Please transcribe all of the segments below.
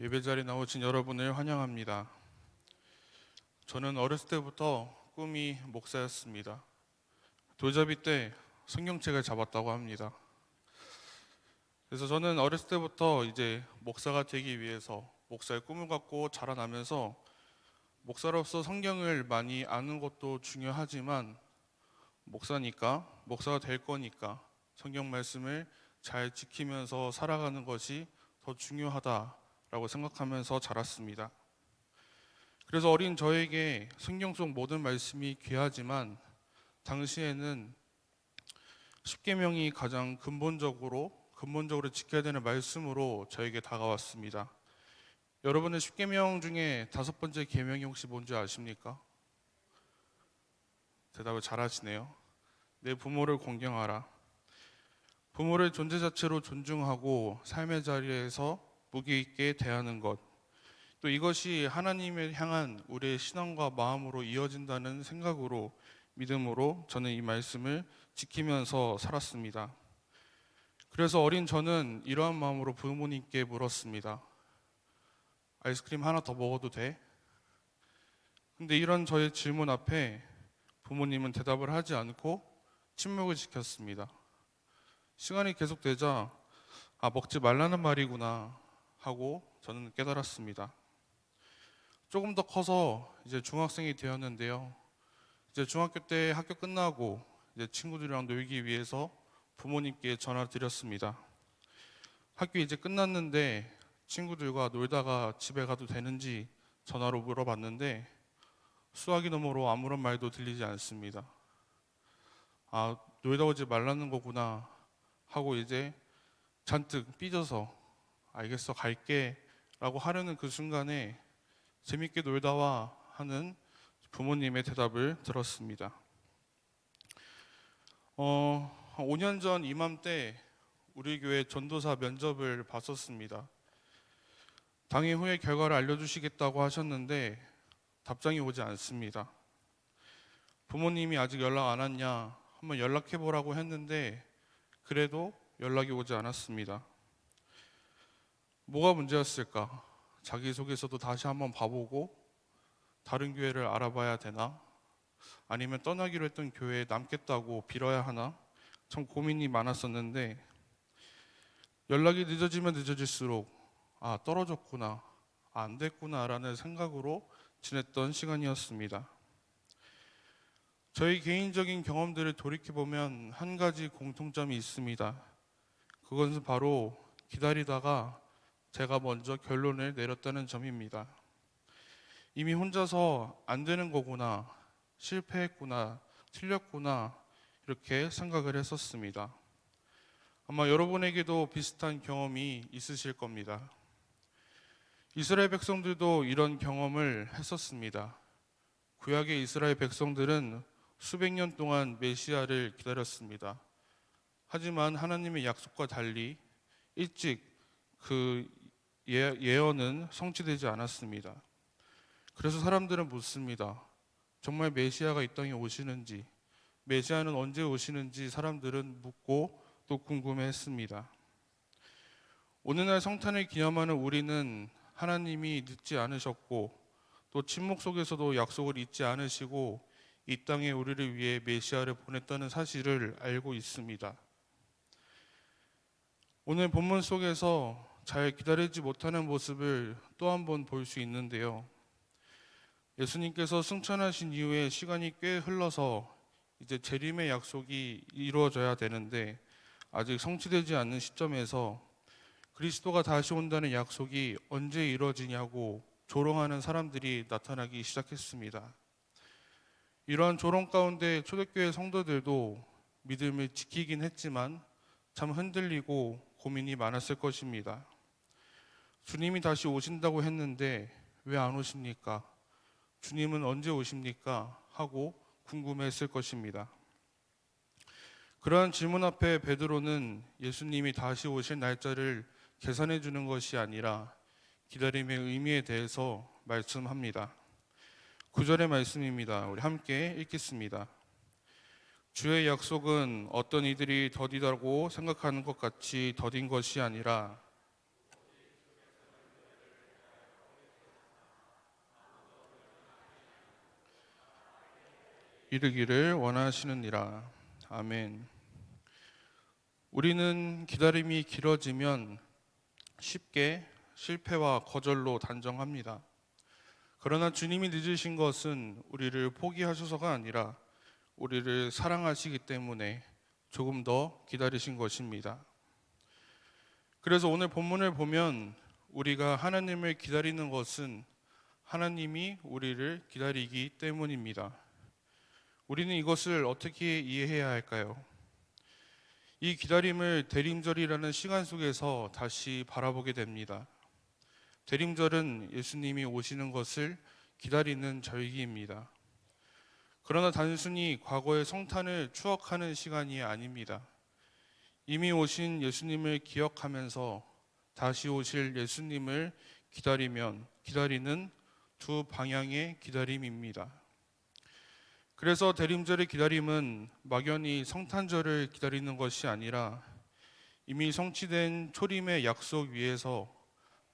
예배 자리에 나오신 여러분을 환영합니다. 저는 어렸을 때부터 꿈이 목사였습니다. 돌잡이 때 성경책을 잡았다고 합니다. 그래서 저는 어렸을 때부터 이제 목사가 되기 위해서 목사의 꿈을 갖고 자라나면서 목사로서 성경을 많이 아는 것도 중요하지만 목사니까, 목사가 될 거니까 성경 말씀을 잘 지키면서 살아가는 것이 더 중요하다라고 생각하면서 자랐습니다. 그래서 어린 저에게 성경 속 모든 말씀이 귀하지만 당시에는 십계명이 가장 근본적으로 지켜야 되는 말씀으로 저에게 다가왔습니다. 여러분은 십계명 중에 5번째 계명이 혹시 뭔지 아십니까? 대답을 잘하시네요. 내 부모를 공경하라. 부모를 존재 자체로 존중하고 삶의 자리에서 무게 있게 대하는 것. 또 이것이 하나님을 향한 우리의 신앙과 마음으로 이어진다는 생각으로, 믿음으로 저는 이 말씀을 지키면서 살았습니다. 그래서 어린 저는 이러한 마음으로 부모님께 물었습니다. 아이스크림 하나 더 먹어도 돼? 근데 이런 저의 질문 앞에 부모님은 대답을 하지 않고 침묵을 지켰습니다. 시간이 계속되자 먹지 말라는 말이구나 하고 저는 깨달았습니다. 조금 더 커서 이제 중학생이 되었는데요. 이제 중학교 때 학교 끝나고 이제 친구들이랑 놀기 위해서 부모님께 전화를 드렸습니다. 학교 이제 끝났는데 친구들과 놀다가 집에 가도 되는지 전화로 물어봤는데 수화기 너머로 아무런 말도 들리지 않습니다. 놀다 오지 말라는 거구나 하고 이제 잔뜩 삐져서 알겠어 갈게 라고 하려는 그 순간에 재밌게 놀다 와 하는 부모님의 대답을 들었습니다. 5년 전 이맘때 우리 교회 전도사 면접을 봤었습니다. 당일 후에 결과를 알려주시겠다고 하셨는데 답장이 오지 않습니다. 부모님이 아직 연락 안 왔냐 한번 연락해보라고 했는데 그래도 연락이 오지 않았습니다. 뭐가 문제였을까? 자기소개서도 다시 한번 봐보고 다른 교회를 알아봐야 되나? 아니면 떠나기로 했던 교회에 남겠다고 빌어야 하나? 참 고민이 많았었는데 연락이 늦어지면 늦어질수록 떨어졌구나, 안 됐구나 라는 생각으로 지냈던 시간이었습니다. 저희 개인적인 경험들을 돌이켜보면 한 가지 공통점이 있습니다. 그것은 바로 기다리다가 제가 먼저 결론을 내렸다는 점입니다. 이미 혼자서 안 되는 거구나, 실패했구나, 틀렸구나 이렇게 생각을 했었습니다. 아마 여러분에게도 비슷한 경험이 있으실 겁니다. 이스라엘 백성들도 이런 경험을 했었습니다. 구약의 이스라엘 백성들은 수백 년 동안 메시아를 기다렸습니다. 하지만 하나님의 약속과 달리 일찍 그 예언은 성취되지 않았습니다. 그래서 사람들은 묻습니다. 정말 메시아가 이 땅에 오시는지, 메시아는 언제 오시는지 사람들은 묻고 또 궁금해했습니다. 오늘날 성탄을 기념하는 우리는 하나님이 늦지 않으셨고 또 침묵 속에서도 약속을 잊지 않으시고 이 땅에 우리를 위해 메시아를 보냈다는 사실을 알고 있습니다. 오늘 본문 속에서 잘 기다리지 못하는 모습을 또 한 번 볼 수 있는데요. 예수님께서 승천하신 이후에 시간이 꽤 흘러서 이제 재림의 약속이 이루어져야 되는데 아직 성취되지 않는 시점에서 그리스도가 다시 온다는 약속이 언제 이루어지냐고 조롱하는 사람들이 나타나기 시작했습니다. 이러한 조롱 가운데 초대교회 성도들도 믿음을 지키긴 했지만 참 흔들리고 고민이 많았을 것입니다. 주님이 다시 오신다고 했는데 왜 안 오십니까? 주님은 언제 오십니까? 하고 궁금했을 것입니다. 그러한 질문 앞에 베드로는 예수님이 다시 오실 날짜를 계산해 주는 것이 아니라 기다림의 의미에 대해서 말씀합니다. 9절의 말씀입니다. 우리 함께 읽겠습니다. 주의 약속은 어떤 이들이 더디다고 생각하는 것 같이 더딘 것이 아니라 이르기를 원하시느니라. 아멘. 우리는 기다림이 길어지면 쉽게 실패와 거절로 단정합니다. 그러나 주님이 늦으신 것은 우리를 포기하셔서가 아니라 우리를 사랑하시기 때문에 조금 더 기다리신 것입니다. 그래서 오늘 본문을 보면 우리가 하나님을 기다리는 것은 하나님이 우리를 기다리기 때문입니다. 우리는 이것을 어떻게 이해해야 할까요? 이 기다림을 대림절이라는 시간 속에서 다시 바라보게 됩니다. 대림절은 예수님이 오시는 것을 기다리는 절기입니다. 그러나 단순히 과거의 성탄을 추억하는 시간이 아닙니다. 이미 오신 예수님을 기억하면서 다시 오실 예수님을 기다리는 두 방향의 기다림입니다. 그래서 대림절의 기다림은 막연히 성탄절을 기다리는 것이 아니라 이미 성취된 초림의 약속 위에서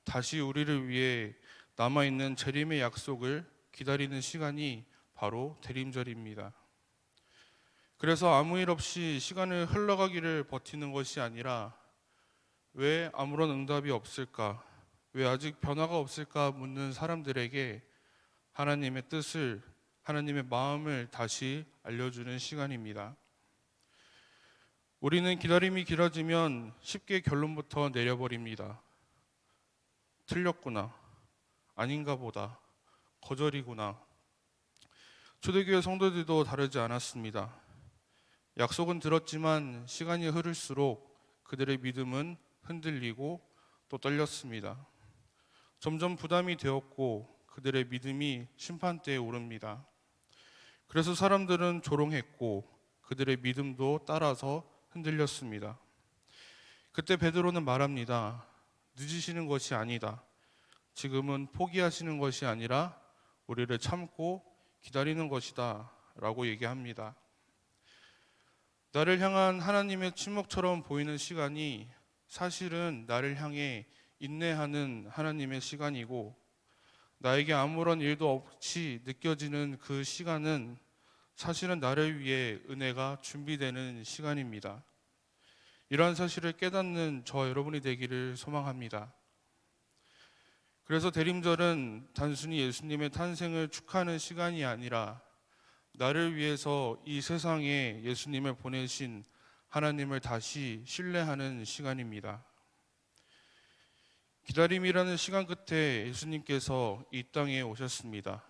다시 우리를 위해 남아있는 재림의 약속을 기다리는 시간이 바로 대림절입니다. 그래서 아무 일 없이 시간을 흘러가기를 버티는 것이 아니라 왜 아무런 응답이 없을까? 왜 아직 변화가 없을까? 묻는 사람들에게 하나님의 뜻을, 하나님의 마음을 다시 알려주는 시간입니다. 우리는 기다림이 길어지면 쉽게 결론부터 내려버립니다. 틀렸구나. 아닌가 보다. 거절이구나. 초대교회 성도들도 다르지 않았습니다. 약속은 들었지만 시간이 흐를수록 그들의 믿음은 흔들리고 또 떨렸습니다. 점점 부담이 되었고 그들의 믿음이 심판대에 오릅니다. 그래서 사람들은 조롱했고 그들의 믿음도 따라서 흔들렸습니다. 그때 베드로는 말합니다. 늦으시는 것이 아니다. 지금은 포기하시는 것이 아니라 우리를 참고 기다리는 것이다 라고 얘기합니다. 나를 향한 하나님의 침묵처럼 보이는 시간이 사실은 나를 향해 인내하는 하나님의 시간이고, 나에게 아무런 일도 없이 느껴지는 그 시간은 사실은 나를 위해 은혜가 준비되는 시간입니다. 이러한 사실을 깨닫는 저 여러분이 되기를 소망합니다. 그래서 대림절은 단순히 예수님의 탄생을 축하하는 시간이 아니라 나를 위해서 이 세상에 예수님을 보내신 하나님을 다시 신뢰하는 시간입니다. 기다림이라는 시간 끝에 예수님께서 이 땅에 오셨습니다.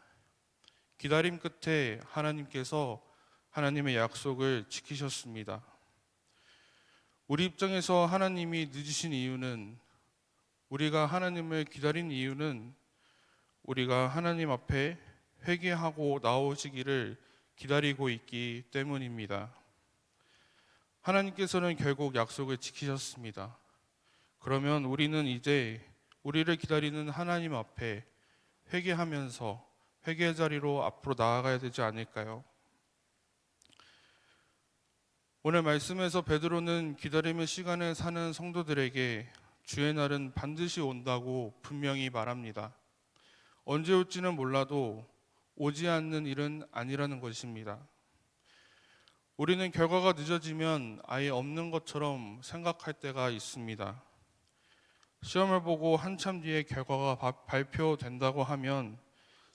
기다림 끝에 하나님께서 하나님의 약속을 지키셨습니다. 우리 입장에서 하나님이 늦으신 이유는, 우리가 하나님을 기다린 이유는 우리가 하나님 앞에 회개하고 나오시기를 기다리고 있기 때문입니다. 하나님께서는 결국 약속을 지키셨습니다. 그러면 우리는 이제 우리를 기다리는 하나님 앞에 회개하면서 회개의 자리로 앞으로 나아가야 되지 않을까요? 오늘 말씀에서 베드로는 기다림의 시간에 사는 성도들에게 주의 날은 반드시 온다고 분명히 말합니다. 언제 올지는 몰라도 오지 않는 일은 아니라는 것입니다. 우리는 결과가 늦어지면 아예 없는 것처럼 생각할 때가 있습니다. 시험을 보고 한참 뒤에 결과가 발표된다고 하면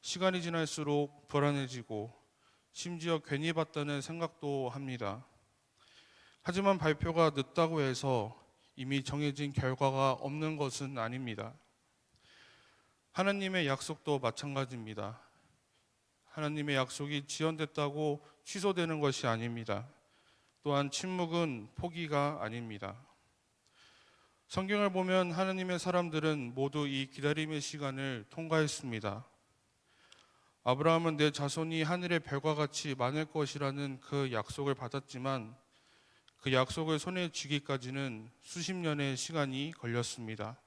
시간이 지날수록 불안해지고 심지어 괜히 봤다는 생각도 합니다. 하지만 발표가 늦다고 해서 이미 정해진 결과가 없는 것은 아닙니다. 하나님의 약속도 마찬가지입니다. 하나님의 약속이 지연됐다고 취소되는 것이 아닙니다. 또한 침묵은 포기가 아닙니다. 성경을 보면 하나님의 사람들은 모두 이 기다림의 시간을 통과했습니다. 아브라함은 내 자손이 하늘의 별과 같이 많을 것이라는 그 약속을 받았지만 그 약속을 손에 쥐기까지는 수십 년의 시간이 걸렸습니다.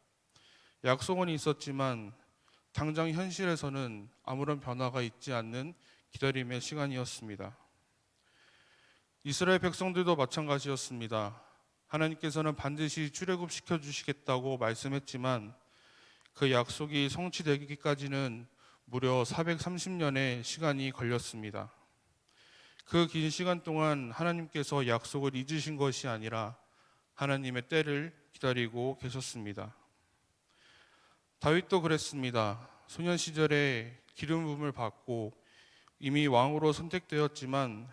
약속은 있었지만 당장 현실에서는 아무런 변화가 있지 않는 기다림의 시간이었습니다. 이스라엘 백성들도 마찬가지였습니다. 하나님께서는 반드시 출애굽시켜 주시겠다고 말씀했지만 그 약속이 성취되기까지는 무려 430년의 시간이 걸렸습니다. 그 긴 시간 동안 하나님께서 약속을 잊으신 것이 아니라 하나님의 때를 기다리고 계셨습니다. 다윗도 그랬습니다. 소년 시절에 기름 부음을 받고 이미 왕으로 선택되었지만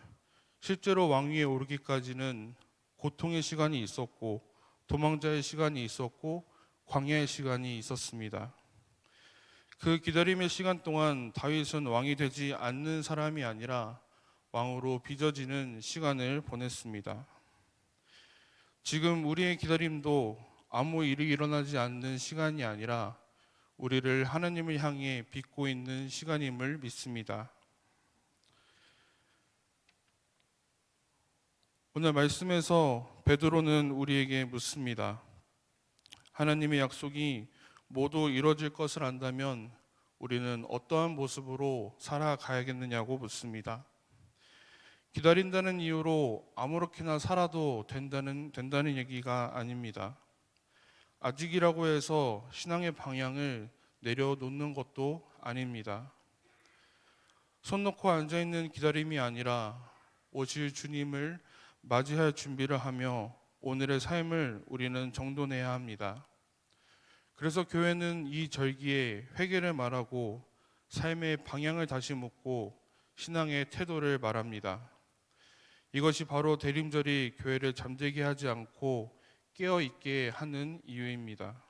실제로 왕위에 오르기까지는 고통의 시간이 있었고 도망자의 시간이 있었고 광야의 시간이 있었습니다. 그 기다림의 시간 동안 다윗은 왕이 되지 않는 사람이 아니라 왕으로 빚어지는 시간을 보냈습니다. 지금 우리의 기다림도 아무 일이 일어나지 않는 시간이 아니라 우리를 하나님을 향해 빚고 있는 시간임을 믿습니다. 오늘 말씀에서 베드로는 우리에게 묻습니다. 하나님의 약속이 모두 이루어질 것을 안다면 우리는 어떠한 모습으로 살아가야겠느냐고 묻습니다. 기다린다는 이유로 아무렇게나 살아도 된다는 얘기가 아닙니다. 아직이라고 해서 신앙의 방향을 내려놓는 것도 아닙니다. 손 놓고 앉아있는 기다림이 아니라 오실 주님을 맞이할 준비를 하며 오늘의 삶을 우리는 정돈해야 합니다. 그래서 교회는 이 절기에 회개를 말하고 삶의 방향을 다시 묻고 신앙의 태도를 말합니다. 이것이 바로 대림절이 교회를 잠들게 하지 않고 깨어있게 하는 이유입니다.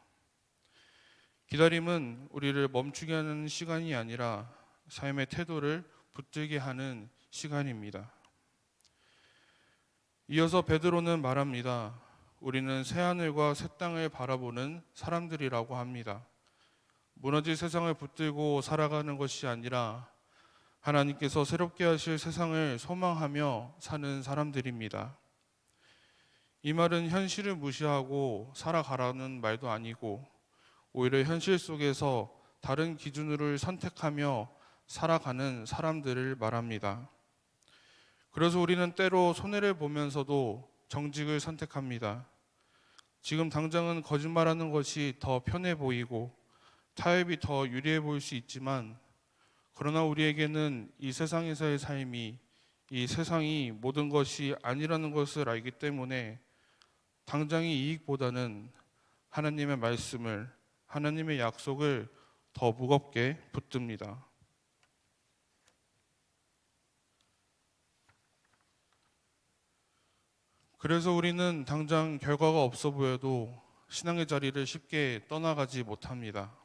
기다림은 우리를 멈추게 하는 시간이 아니라 삶의 태도를 붙들게 하는 시간입니다. 이어서 베드로는 말합니다. 우리는 새하늘과 새 땅을 바라보는 사람들이라고 합니다. 무너질 세상을 붙들고 살아가는 것이 아니라 하나님께서 새롭게 하실 세상을 소망하며 사는 사람들입니다. 이 말은 현실을 무시하고 살아가라는 말도 아니고 오히려 현실 속에서 다른 기준으로 선택하며 살아가는 사람들을 말합니다. 그래서 우리는 때로 손해를 보면서도 정직을 선택합니다. 지금 당장은 거짓말하는 것이 더 편해 보이고 타협이 더 유리해 보일 수 있지만 그러나 우리에게는 이 세상에서의 삶이 이 세상이 모든 것이 아니라는 것을 알기 때문에 당장의 이익보다는 하나님의 말씀을 하나님의 약속을 더 무겁게 붙듭니다. 그래서 우리는 당장 결과가 없어 보여도 신앙의 자리를 쉽게 떠나가지 못합니다.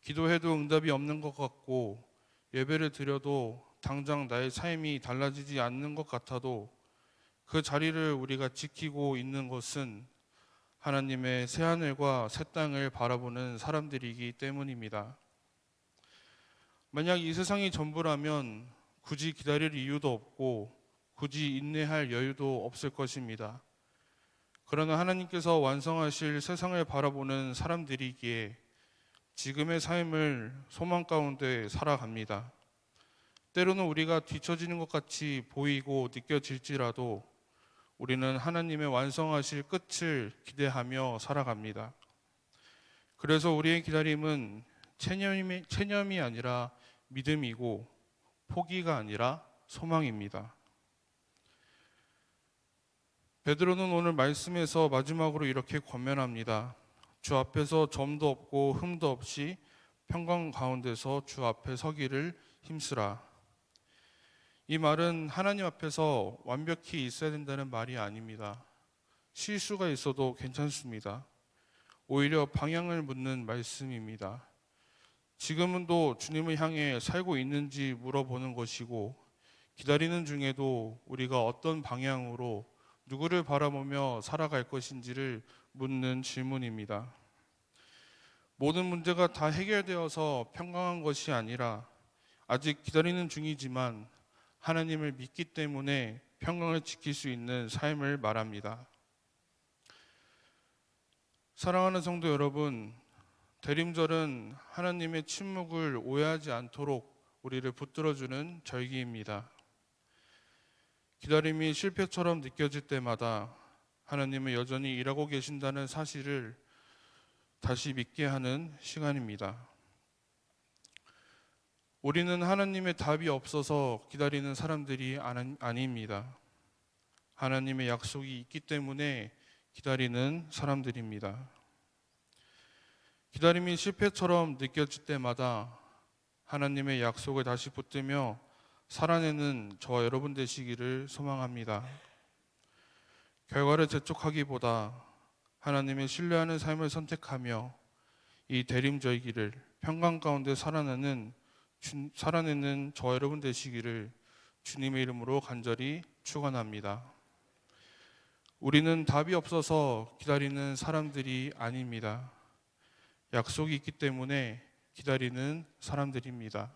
기도해도 응답이 없는 것 같고 예배를 드려도 당장 나의 삶이 달라지지 않는 것 같아도 그 자리를 우리가 지키고 있는 것은 하나님의 새하늘과 새 땅을 바라보는 사람들이기 때문입니다. 만약 이 세상이 전부라면 굳이 기다릴 이유도 없고 굳이 인내할 여유도 없을 것입니다. 그러나 하나님께서 완성하실 세상을 바라보는 사람들이기에 지금의 삶을 소망 가운데 살아갑니다. 때로는 우리가 뒤처지는 것 같이 보이고 느껴질지라도 우리는 하나님의 완성하실 끝을 기대하며 살아갑니다. 그래서 우리의 기다림은 체념이 아니라 믿음이고 포기가 아니라 소망입니다. 베드로는 오늘 말씀에서 마지막으로 이렇게 권면합니다. 주 앞에서 점도 없고 흠도 없이 평강 가운데서 주 앞에 서기를 힘쓰라. 이 말은 하나님 앞에서 완벽히 있어야 된다는 말이 아닙니다. 실수가 있어도 괜찮습니다. 오히려 방향을 묻는 말씀입니다. 지금도 주님을 향해 살고 있는지 물어보는 것이고 기다리는 중에도 우리가 어떤 방향으로 누구를 바라보며 살아갈 것인지를 묻는 질문입니다. 모든 문제가 다 해결되어서 평강한 것이 아니라 아직 기다리는 중이지만 하나님을 믿기 때문에 평강을 지킬 수 있는 삶을 말합니다. 사랑하는 성도 여러분, 대림절은 하나님의 침묵을 오해하지 않도록 우리를 붙들어주는 절기입니다. 기다림이 실패처럼 느껴질 때마다 하나님은 여전히 일하고 계신다는 사실을 다시 믿게 하는 시간입니다. 우리는 하나님의 답이 없어서 기다리는 사람들이 아닙니다. 하나님의 약속이 있기 때문에 기다리는 사람들입니다. 기다림이 실패처럼 느껴질 때마다 하나님의 약속을 다시 붙들며 살아내는 저와 여러분 되시기를 소망합니다. 결과를 재촉하기보다 하나님의 신뢰하는 삶을 선택하며 이 대림절기를 평강 가운데 살아내는 저와 여러분 되시기를 주님의 이름으로 간절히 축원합니다. 우리는 답이 없어서 기다리는 사람들이 아닙니다. 약속이 있기 때문에 기다리는 사람들입니다.